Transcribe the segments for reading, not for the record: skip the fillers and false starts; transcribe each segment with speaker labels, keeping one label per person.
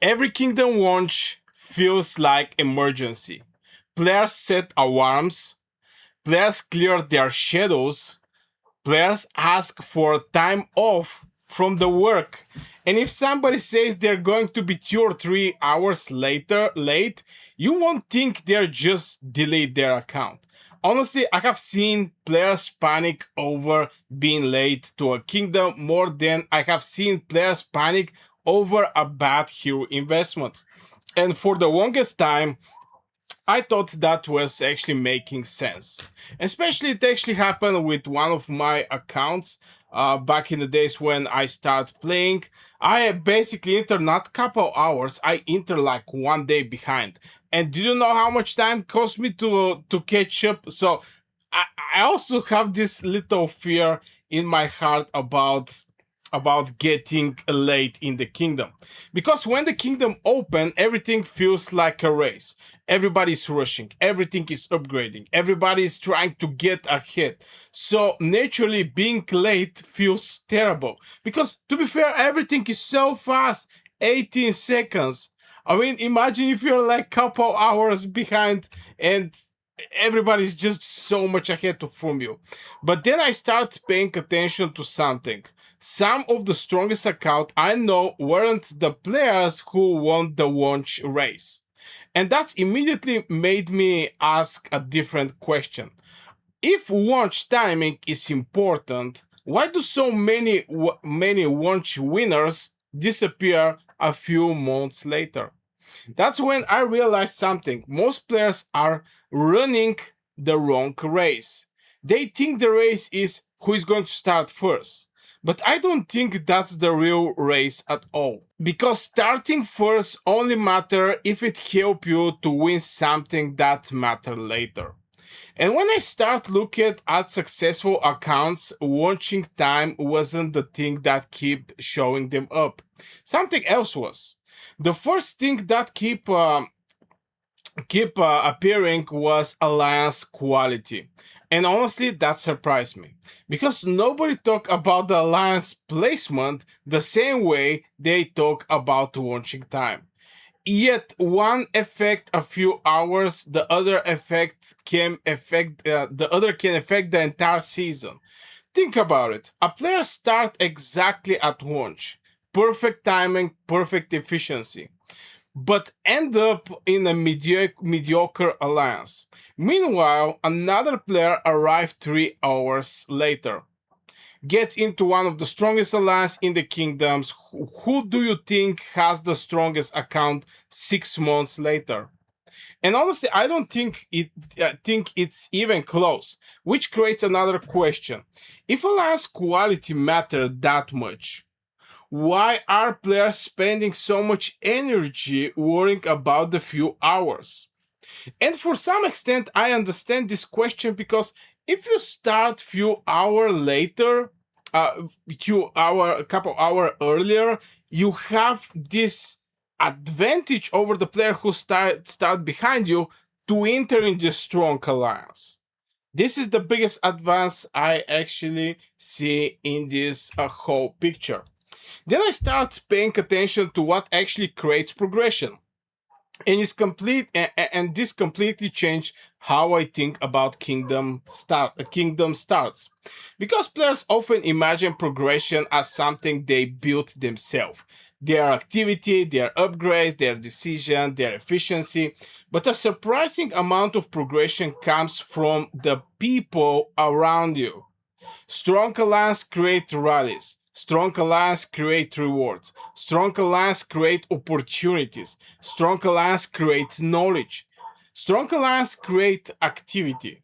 Speaker 1: Every kingdom launch feels like emergency. Players set alarms, players clear their shadows, players ask for time off from the work. And if somebody says they're going to be 2 or 3 hours later late, you won't think they're just delete their account. Honestly, I have seen players panic over being late to a kingdom more than I have seen players panic over a bad hero investment. And for the longest time, I thought that was actually making sense. Especially it actually happened with one of my accounts back in the days when I started playing. I basically enter not couple hours, I enter like 1 day behind. And do you know how much time it cost me to catch up? So I also have this little fear in my heart about getting late in the kingdom, because when the kingdom open, everything feels like a race. Everybody's rushing, everything is upgrading, everybody is trying to get ahead. So naturally being late feels terrible, because to be fair, everything is so fast. 18 seconds. I mean, imagine if you're like couple hours behind and everybody's just so much ahead from you. But then I start paying attention to something. Some of the strongest accounts I know weren't the players who won the launch race. And that immediately made me ask a different question. If launch timing is important, why do so many launch winners disappear a few months later? That's when I realized something. Most players are running the wrong race. They think the race is who is going to start first. But I don't think that's the real race at all. Because starting first only matters if it helps you to win something that matters later. And when I start looking at successful accounts, launching time wasn't the thing that kept showing them up. Something else was. The first thing that keep appearing was alliance quality. And honestly, that surprised me, because nobody talk about the alliance placement the same way they talk about launching time. Yet one affect a few hours, the other can affect the entire season. Think about it. A player start exactly at launch. Perfect timing, perfect efficiency, but end up in a mediocre alliance. Meanwhile, another player arrived 3 hours later, gets into one of the strongest alliances in the kingdoms. Who do you think has the strongest account 6 months later? And honestly, I don't think it's even close, which creates another question. If alliance quality matter that much, why are players spending so much energy worrying about the few hours? And for some extent, I understand this question, because if you start few hour later, a couple hour earlier, you have this advantage over the player who start behind you to enter in this strong alliance. This is the biggest advance I actually see in this whole picture. Then I start paying attention to what actually creates progression. And this completely changed how I think about kingdom starts. Because players often imagine progression as something they built themselves. Their activity, their upgrades, their decision, their efficiency. But a surprising amount of progression comes from the people around you. Strong alliance create rallies. Strong alliance create rewards. Strong alliance create opportunities. Strong alliance create knowledge. Strong alliance create activity.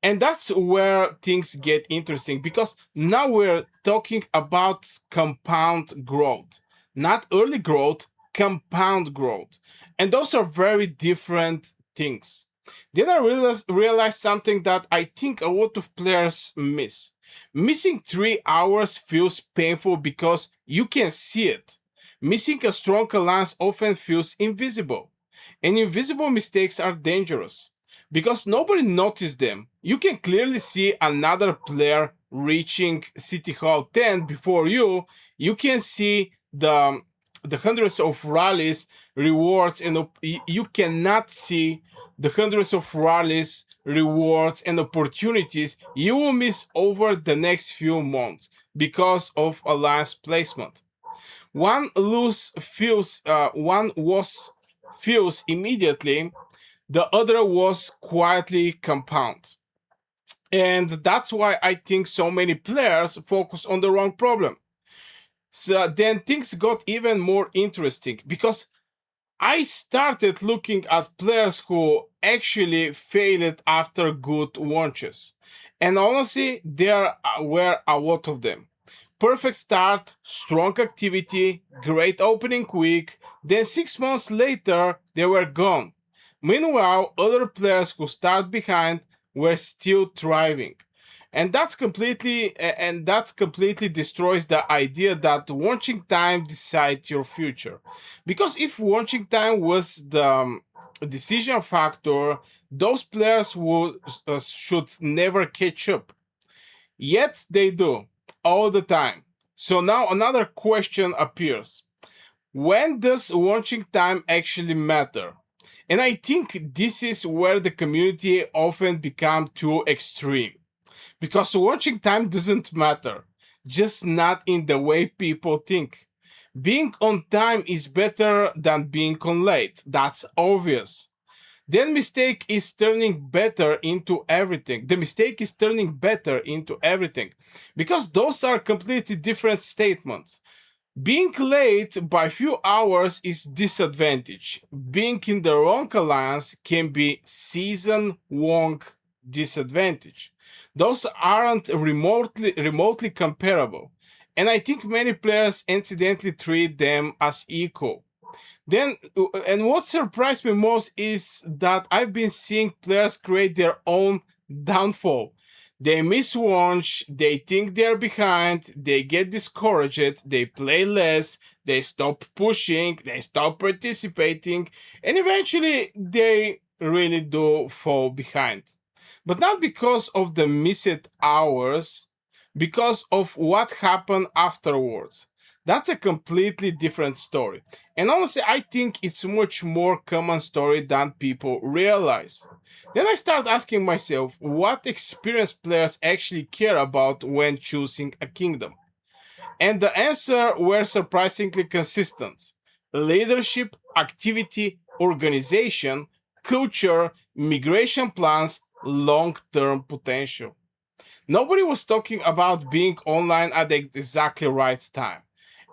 Speaker 1: And that's where things get interesting, because now we're talking about compound growth. Not early growth, compound growth. And those are very different things. Then I realized something that I think a lot of players miss. Missing 3 hours feels painful because you can see it. Missing a strong alliance often feels invisible. And invisible mistakes are dangerous, because nobody noticed them. You can clearly see another player reaching City Hall 10 before you. You can see the hundreds of rallies, rewards, and you cannot see the hundreds of rallies, rewards, and opportunities you will miss over the next few months because of alliance placement. One was feels immediately, the other was quietly compound. And that's why I think so many players focus on the wrong problem. So then things got even more interesting because I started looking at players who actually failed after good launches. And honestly, there were a lot of them. Perfect start, strong activity, great opening week, then 6 months later, they were gone. Meanwhile, other players who start behind were still thriving. And that's completely destroys the idea that watching time decides your future. Because if watching time was the decision factor, those players should never catch up. Yet they do, all the time. So now another question appears. When does watching time actually matter? And I think this is where the community often become too extreme. Because watching time doesn't matter, just not in the way people think. Being on time is better than being on late. That's obvious. Then mistake is turning better into everything. The mistake is turning better into everything. Because those are completely different statements. Being late by few hours is disadvantage. Being in the wrong alliance can be season long disadvantage. Those aren't remotely comparable. And I think many players incidentally treat them as equal. Then, and what surprised me most is that I've been seeing players create their own downfall. They miss launch, they think they're behind, they get discouraged, they play less, they stop pushing, they stop participating, and eventually they really do fall behind. But not because of the missed hours, because of what happened afterwards. That's a completely different story. And honestly, I think it's a much more common story than people realize. Then I start asking myself what experienced players actually care about when choosing a kingdom. And the answer were surprisingly consistent: leadership, activity, organization, culture, migration plans, long term potential. Nobody was talking about being online at the exactly right time.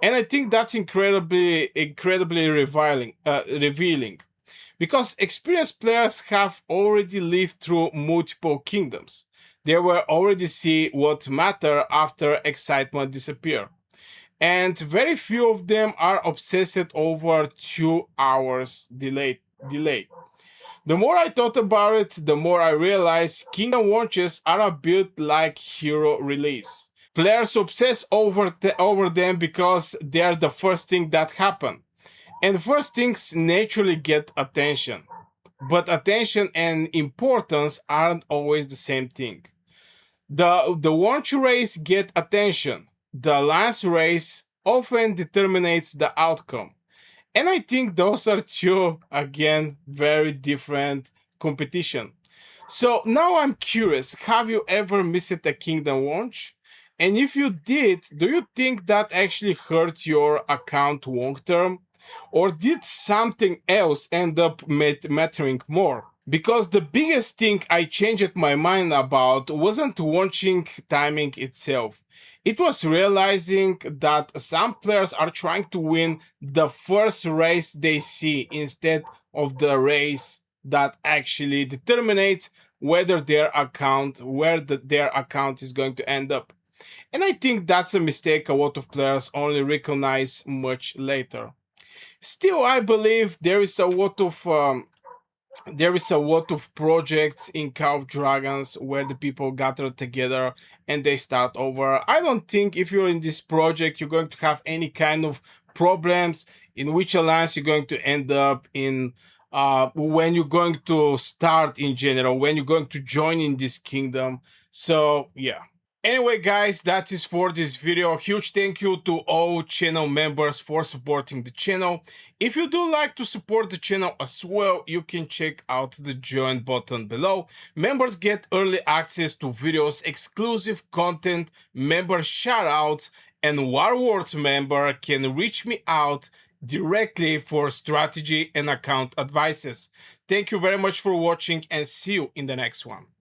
Speaker 1: And I think that's incredibly revealing because experienced players have already lived through multiple kingdoms. They will already see what matter after excitement disappear. And very few of them are obsessed over 2 hours delay. The more I thought about it, the more I realized Kingdom launches are a bit like hero release. Players obsess over them because they're the first thing that happen. And first things naturally get attention. But attention and importance aren't always the same thing. The launch race get attention. The lance race often determines the outcome. And I think those are two, again, very different competition. So now I'm curious, have you ever missed a kingdom launch? And if you did, do you think that actually hurt your account long term? Or did something else end up mattering more? Because the biggest thing I changed my mind about wasn't watching timing itself. It was realizing that some players are trying to win the first race they see instead of the race that actually determines their account is going to end up. And I think that's a mistake a lot of players only recognize much later. Still, I believe there is a lot of projects in Call of Dragons where the people gather together and they start over. I don't think if you're in this project you're going to have any kind of problems in which alliance you're going to end up in, when you're going to start in general, when you're going to join in this kingdom. So yeah. Anyway, guys, that is for this video. Huge thank you to all channel members for supporting the channel. If you do like to support the channel as well, you can check out the join button below. Members get early access to videos, exclusive content, member shoutouts, and Warwords member can reach me out directly for strategy and account advices. Thank you very much for watching and see you in the next one.